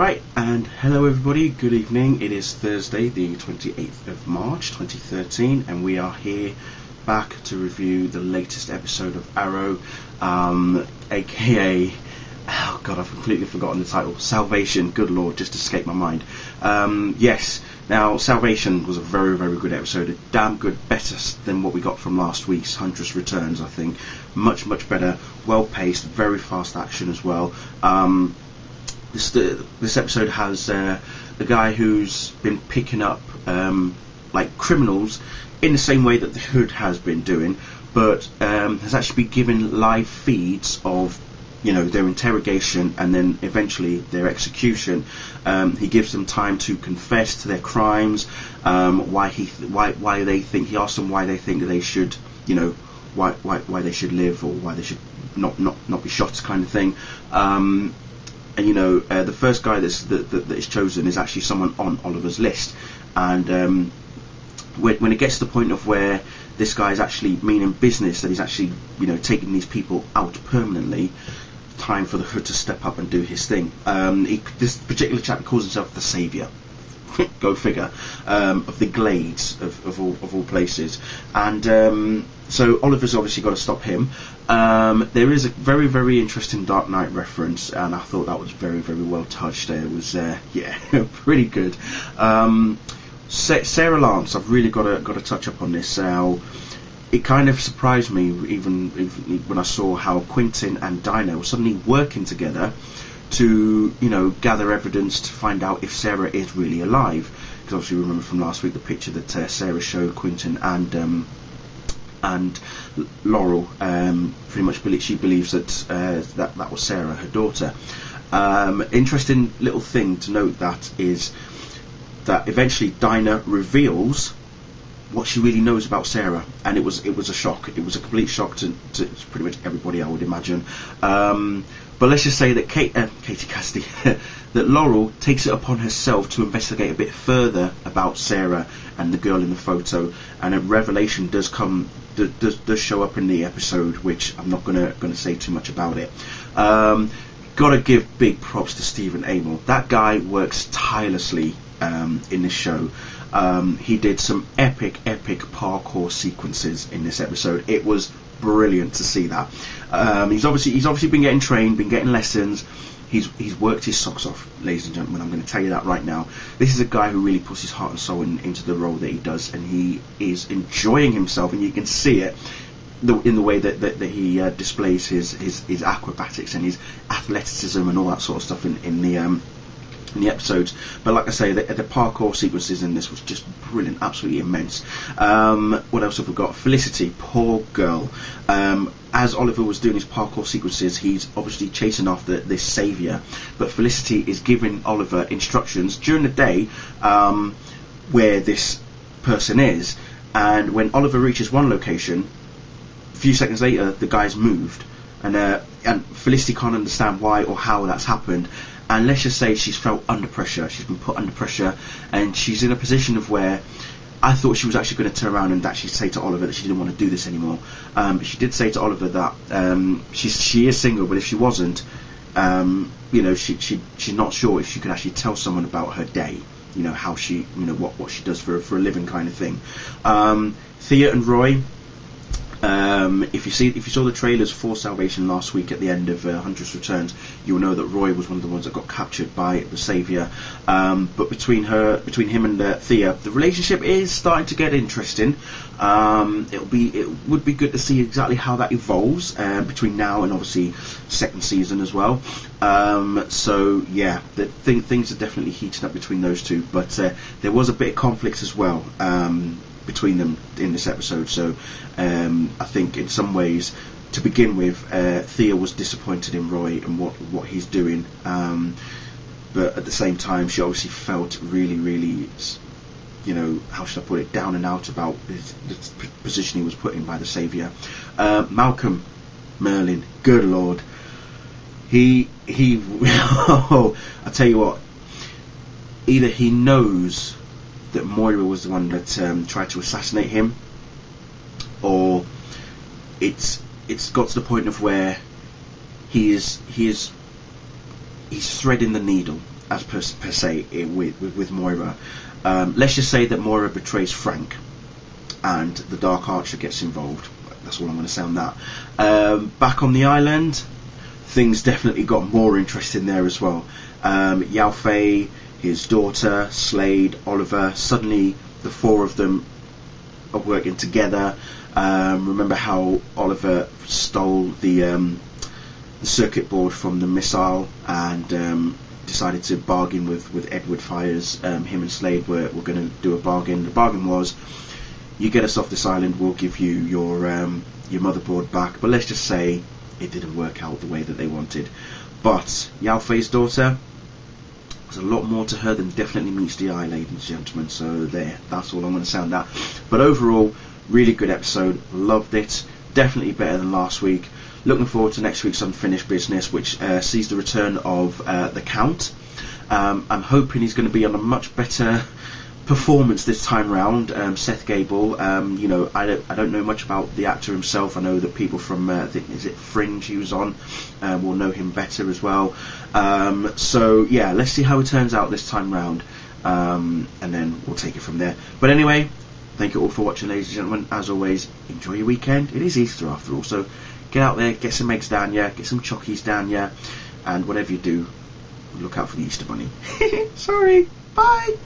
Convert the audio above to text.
Right, and hello everybody, good evening. It is Thursday the 28th of March 2013 and we are here back to review the latest episode of Arrow, aka, oh god, I've completely forgotten the title, Salvation. Good lord, just escaped my mind. Yes, now Salvation was a very good episode, a damn good, better than what we got from last week's Huntress Returns. I think much better, well paced, very fast action as well. This episode has a guy who's been picking up like criminals in the same way that the Hood has been doing, but has actually been given live feeds of, you know, their interrogation and then eventually their execution. He gives them time to confess to their crimes, why they think, he asks them why they think they should, you know, why they should live or why they should not be shot, kind of thing. And you know, the first guy that is chosen is actually someone on Oliver's list, and when it gets to the point of where this guy is actually meaning business, that he's actually, you know, taking these people out permanently, time for the Hood to step up and do his thing. This particular chap calls himself the Saviour. Go figure. Of the Glades of all places, and so Oliver's obviously got to stop him. There is a very interesting Dark Knight reference, and I thought that was very well touched. It was yeah, pretty good. Sarah Lance, I've really got to touch up on this. It kind of surprised me even when I saw how Quentin and Dinah were suddenly working together to, you know, gather evidence to find out if Sarah is really alive. Because obviously, remember from last week the picture that Sarah showed Quentin and Laurel. Pretty much she believes that that was Sarah, her daughter. Interesting little thing to note that is that eventually Dinah reveals what she really knows about Sarah, and it was a shock. It was a complete shock to pretty much everybody, I would imagine. But let's just say that Katie Cassidy, that Laurel takes it upon herself to investigate a bit further about Sarah and the girl in the photo, and a revelation does show up in the episode, which I'm not gonna say too much about it. Gotta give big props to Stephen Amell. That guy works tirelessly in this show. He did some epic parkour sequences in this episode. It was brilliant to see that. He's obviously been getting trained, been getting lessons. He's worked his socks off, ladies and gentlemen. I'm going to tell you that right now. This is a guy who really puts his heart and soul into the role that he does, and he is enjoying himself, and you can see it in the way that he displays his acrobatics and his athleticism and all that sort of stuff in the episodes. But like I say, the parkour sequences in this was just brilliant, absolutely immense. What else have we got? Felicity, poor girl. As Oliver was doing his parkour sequences, he's obviously chasing after this saviour, but Felicity is giving Oliver instructions during the day where this person is, and when Oliver reaches one location, a few seconds later the guy's moved, and Felicity can't understand why or how that's happened. And let's just say she's felt under pressure. She's been put under pressure, and she's in a position of where I thought she was actually going to turn around and actually say to Oliver that she didn't want to do this anymore. But she did say to Oliver that she is single, but if she wasn't, you know, she's not sure if she could actually tell someone about her day. You know, how she, you know, what she does for a living, kind of thing. Thea and Roy. If you saw the trailers for Salvation last week at the end of Huntress Returns, you will know that Roy was one of the ones that got captured by the Saviour. But between him and Thea, the relationship is starting to get interesting. It would be good to see exactly how that evolves between now and obviously second season as well. So yeah, things are definitely heating up between those two. But there was a bit of conflict as well between them in this episode, so I think in some ways, to begin with, Thea was disappointed in Roy and what he's doing, but at the same time she obviously felt really, you know, how should I put it, down and out about the position he was put in by the Saviour. Malcolm Merlyn, good lord, he oh, I tell you what, either he knows that Moira was the one that tried to assassinate him, or it's got to the point of where he's threading the needle. as per se with Moira. Let's just say that Moira betrays Frank, and the Dark Archer gets involved. That's all I'm going to say on that. Back on the island, things definitely got more interesting there as well. Yao Fei, his daughter, Slade, Oliver, suddenly the four of them are working together. Remember how Oliver stole the circuit board from the missile and decided to bargain with Edward Fires. Him and Slade were going to do a bargain. The bargain was, you get us off this island, we'll give you your motherboard back. But let's just say it didn't work out the way that they wanted. But Yao Fei's daughter, there's a lot more to her than definitely meets the eye, ladies and gentlemen. So there, that's all I'm going to say on that. But overall, really good episode. Loved it. Definitely better than last week. Looking forward to next week's Unfinished Business, which sees the return of the Count. I'm hoping he's going to be on a much better performance this time round. Seth Gable, you know, I don't know much about the actor himself. I know that people from I think, is it Fringe he was on, will know him better as well. So yeah, let's see how it turns out this time round, and then we'll take it from there. But anyway, thank you all for watching, ladies and gentlemen. As always, enjoy your weekend. It is Easter after all, so get out there, get some eggs down ya, get some chockies down ya, and whatever you do, look out for the Easter Bunny. Sorry, bye.